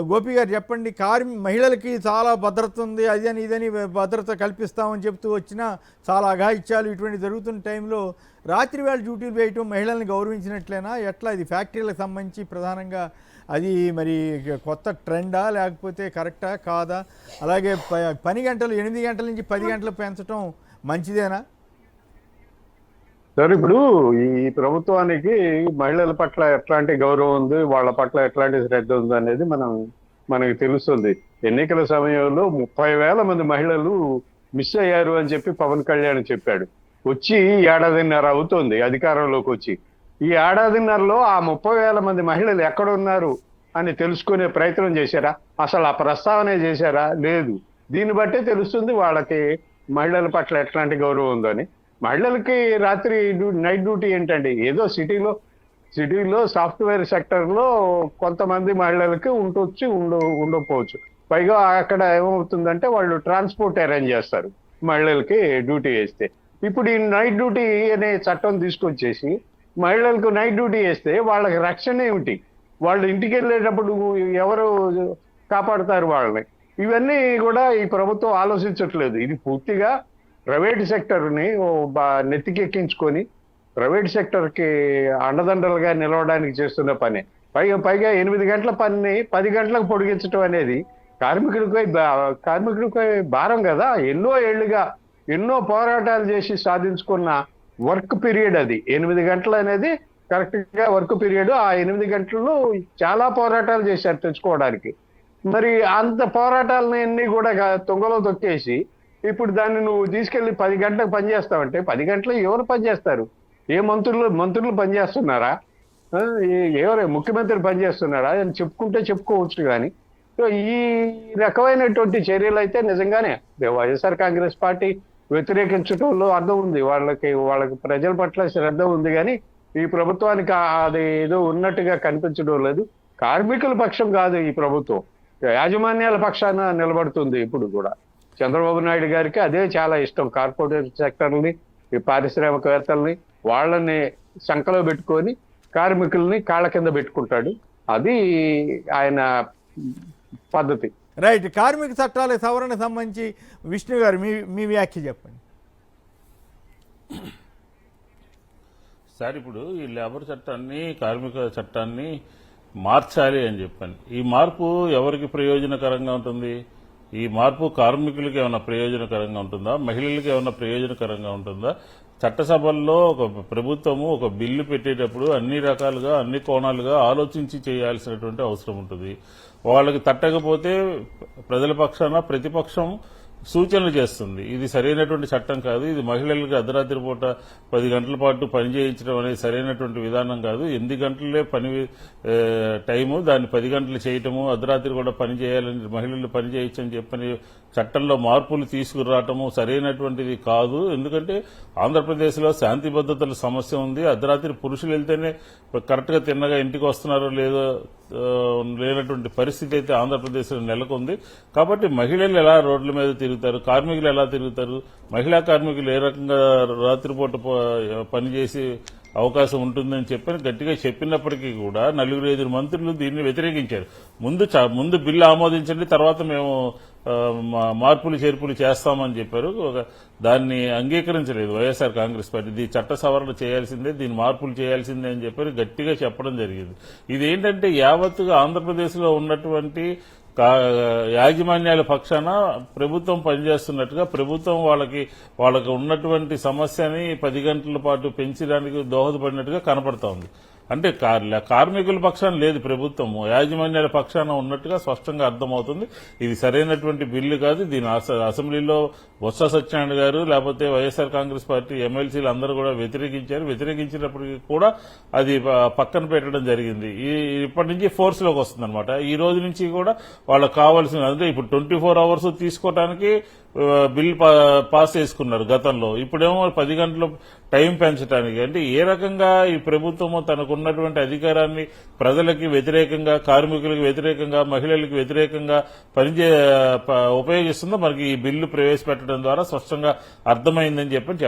గోపి గారు చెప్పండి. మహిళలకి చాలా భద్రత ఉంది, అదని ఇదని భద్రత కల్పిస్తామని చెప్తూ వచ్చినా చాలా అఘాయిత్యాలు ఇటువంటి జరుగుతున్న టైంలో రాత్రి వేళ డ్యూటీలు వేయటం మహిళల్ని గౌరవించినట్లేనా? ఎట్లా ఇది ఫ్యాక్టరీలకు సంబంధించి ప్రధానంగా అది మరి కొత్త ట్రెండా లేకపోతే కరెక్టా కాదా? అలాగే పని గంటలు 8 గంటల నుంచి 10 గంటలు పెంచడం మంచిదేనా? సార్, ఇప్పుడు ఈ ప్రభుత్వానికి మహిళల పట్ల ఎట్లాంటి గౌరవం ఉంది, వాళ్ళ పట్ల ఎట్లాంటి శ్రద్ధ ఉంది అనేది మనకి తెలుస్తుంది. ఎన్నికల సమయంలో 30,000 మంది మహిళలు మిస్ అయ్యారు అని చెప్పి పవన్ కళ్యాణ్ చెప్పాడు. వచ్చి ఏడాదిన్నర అవుతోంది అధికారంలోకి వచ్చి. ఈ ఏడాదిన్నరలో ఆ 30,000 మంది మహిళలు ఎక్కడున్నారు అని తెలుసుకునే ప్రయత్నం చేశారా? అసలు ఆ ప్రస్తావనే చేశారా? లేదు. దీన్ని బట్టే తెలుస్తుంది వాళ్ళకి మహిళల పట్ల ఎట్లాంటి గౌరవం ఉందని. మహిళలకి రాత్రి నైట్ డ్యూటీ ఏంటండి? ఏదో సిటీలో సాఫ్ట్వేర్ సెక్టర్లో కొంతమంది మహిళలకి ఉండకపోవచ్చు. పైగా అక్కడ ఏమవుతుందంటే వాళ్ళు ట్రాన్స్పోర్ట్ అరేంజ్ చేస్తారు మహిళలకి డ్యూటీ వేస్తే. ఇప్పుడు ఈ నైట్ డ్యూటీ అనే చట్టం తీసుకొచ్చేసి మహిళలకు నైట్ డ్యూటీ వేస్తే వాళ్ళకి రక్షణ ఏమిటి? వాళ్ళు ఇంటికి వెళ్ళేటప్పుడు ఎవరు కాపాడుతారు వాళ్ళని? ఇవన్నీ కూడా ఈ ప్రభుత్వం ఆలోచించట్లేదు. ఇది పూర్తిగా ప్రైవేట్ సెక్టర్ని నెత్తికెక్కించుకొని ప్రైవేట్ సెక్టర్కి అండదండలుగా నిలవడానికి చేస్తున్న పని. పైగా 8 గంటల పనిని 10 గంటలకు పొడిగించడం అనేది కార్మికుడిపై భారం కదా. ఎన్నో ఏళ్లుగా ఎన్నో పోరాటాలు చేసి సాధించుకున్న వర్క్ పీరియడ్ అది. 8 గంటలు అనేది కరెక్ట్ గా వర్క్ పీరియడ్. ఆ 8 గంటల్లో చాలా పోరాటాలు చేశారు తెచ్చుకోవడానికి. మరి అంత పోరాటాలన్నీ కూడా తుంగలో తొక్కేసి ఇప్పుడు దాన్ని నువ్వు తీసుకెళ్లి 10 గంటలకు పనిచేస్తావంటే 10 గంటలు ఎవరు పనిచేస్తారు? ఏ మంత్రులు పనిచేస్తున్నారా? ఎవరు ముఖ్యమంత్రి పనిచేస్తున్నారా అని చెప్పుకోవచ్చు. కానీ సో ఈ రకమైనటువంటి చర్యలు అయితే నిజంగానే వైఎస్ఆర్ కాంగ్రెస్ పార్టీ వ్యతిరేకించడంలో అర్థం ఉంది. వాళ్ళకి ప్రజల పట్ల శ్రద్ధ ఉంది. కానీ ఈ ప్రభుత్వానికి అది ఏదో ఉన్నట్టుగా కనిపించడం లేదు. కార్మికుల పక్షం కాదు ఈ ప్రభుత్వం, యాజమాన్యాల పక్షాన నిలబడుతుంది. ఇప్పుడు కూడా చంద్రబాబు నాయుడు గారికి అదే చాలా ఇష్టం. కార్పొరేట్ సెక్టర్ని, ఈ పారిశ్రామికవేత్తల్ని వాళ్ళని సంకలో పెట్టుకొని కార్మికుల్ని కాళ్ళ కింద పెట్టుకుంటాడు. అది ఆయన పద్ధతి. రైట్. కార్మిక చట్టాల సవరణ సంబంధించి విష్ణు గారు మీ వ్యాఖ్య చెప్పండి సార్. ఇప్పుడు ఈ లేబర్ చట్టాన్ని, కార్మిక చట్టాన్ని మార్చాలి అని చెప్పాను. ఈ మార్పు ఎవరికి ప్రయోజనకరంగా ఉంటుంది? ఈ మార్పు కార్మికులకి ఏమైనా ప్రయోజనకరంగా ఉంటుందా? మహిళలకి ఏమైనా ప్రయోజనకరంగా ఉంటుందా? చట్టసభల్లో ఒక ప్రభుత్వము ఒక బిల్లు పెట్టేటప్పుడు అన్ని రకాలుగా, అన్ని కోణాలుగా ఆలోచించి చేయాల్సినటువంటి అవసరం ఉంటుంది. వాళ్ళకి తట్టకపోతే ప్రజల పక్షాన ప్రతిపక్షం సూచనలు చేస్తుంది. ఇది సరైనటువంటి చట్టం కాదు, ఇది మహిళలకు అర్ధరాత్రి పూట 10 గంటల పాటు పని చేయించడం అనేది సరైనటువంటి విధానం కాదు. 8 గంటలే పని టైము, దాన్ని 10 గంటలు చేయటము, అర్ధరాత్రి కూడా పని చేయాలని, మహిళలు పని చేయొచ్చని చెప్పని చట్టంలో మార్పులు తీసుకురావటము సరైనటువంటిది కాదు. ఎందుకంటే ఆంధ్రప్రదేశ్లో శాంతి భద్రతల సమస్య ఉంది. అర్ధరాత్రి పురుషులు వెళ్తేనే కరెక్ట్ గా తిన్నగా ఇంటికి వస్తున్నారో లేదో లేనటువంటి పరిస్థితి అయితే ఆంధ్రప్రదేశ్లో నెలకొంది. కాబట్టి మహిళలు ఎలా రోడ్ల మీద తిరుగుతారు, కార్మికులు ఎలా తిరుగుతారు, మహిళా కార్మికులు ఏ రకంగా రాత్రిపూట పనిచేసి అవకాశం ఉంటుందని గట్టిగా చెప్పినప్పటికీ కూడా 4-5 మంత్రులు దీన్ని వ్యతిరేకించారు. ముందు బిల్లు ఆమోదించండి, తర్వాత మేము మార్పులు చేర్పులు చేస్తామని చెప్పారు. దాన్ని అంగీకరించలేదు వైఎస్ఆర్ కాంగ్రెస్ పార్టీ. దీని చట్ట సవరణ చేయాల్సిందే, దీని మార్పులు చేయాల్సిందే అని చెప్పారు, గట్టిగా చెప్పడం జరిగింది. ఇదేంటంటే యావత్తుగా ఆంధ్రప్రదేశ్లో ఉన్నటువంటి యాజమాన్యాల పక్షాన ప్రభుత్వం పనిచేస్తున్నట్టుగా, ప్రభుత్వం వాళ్ళకి ఉన్నటువంటి సమస్యని 10 గంటల పాటు పెంచడానికి దోహదపడినట్టుగా కనపడతా ఉంది. అంటే కార్మికుల పక్షాన లేదు ప్రభుత్వం, యాజమాన్యాల పక్షాన ఉన్నట్టుగా స్పష్టంగా అర్థమవుతుంది. ఇది సరైనటువంటి బిల్లు కాదు. దీని అసెంబ్లీలో బొత్స సత్యనారాయణ గారు లేకపోతే వైఎస్ఆర్ కాంగ్రెస్ పార్టీ ఎమ్మెల్సీలు అందరూ కూడా వ్యతిరేకించారు. వ్యతిరేకించినప్పటికీ కూడా అది పక్కన పెట్టడం జరిగింది. ఇప్పటి నుంచి ఫోర్స్ లోకి వస్తుంది అనమాట. ఈ రోజు నుంచి కూడా వాళ్ళకి కావాల్సిన, అంటే ఇప్పుడు 24 అవర్స్ తీసుకోవడానికి బిల్ పాస్ చేసుకున్నారు గతంలో. ఇప్పుడేమో 10 గంటలు టైం పెంచడానికి. అంటే ఏ రకంగా ఈ ప్రభుత్వము తనకున్నటువంటి అధికారాన్ని ప్రజలకి వ్యతిరేకంగా, కార్మికులకు వ్యతిరేకంగా, మహిళలకు వ్యతిరేకంగా ఉపయోగిస్తుందో మనకి ఈ బిల్లు ప్రవేశపెట్టడం ద్వారా స్పష్టంగా అర్థమైందని చెప్పొచ్చు.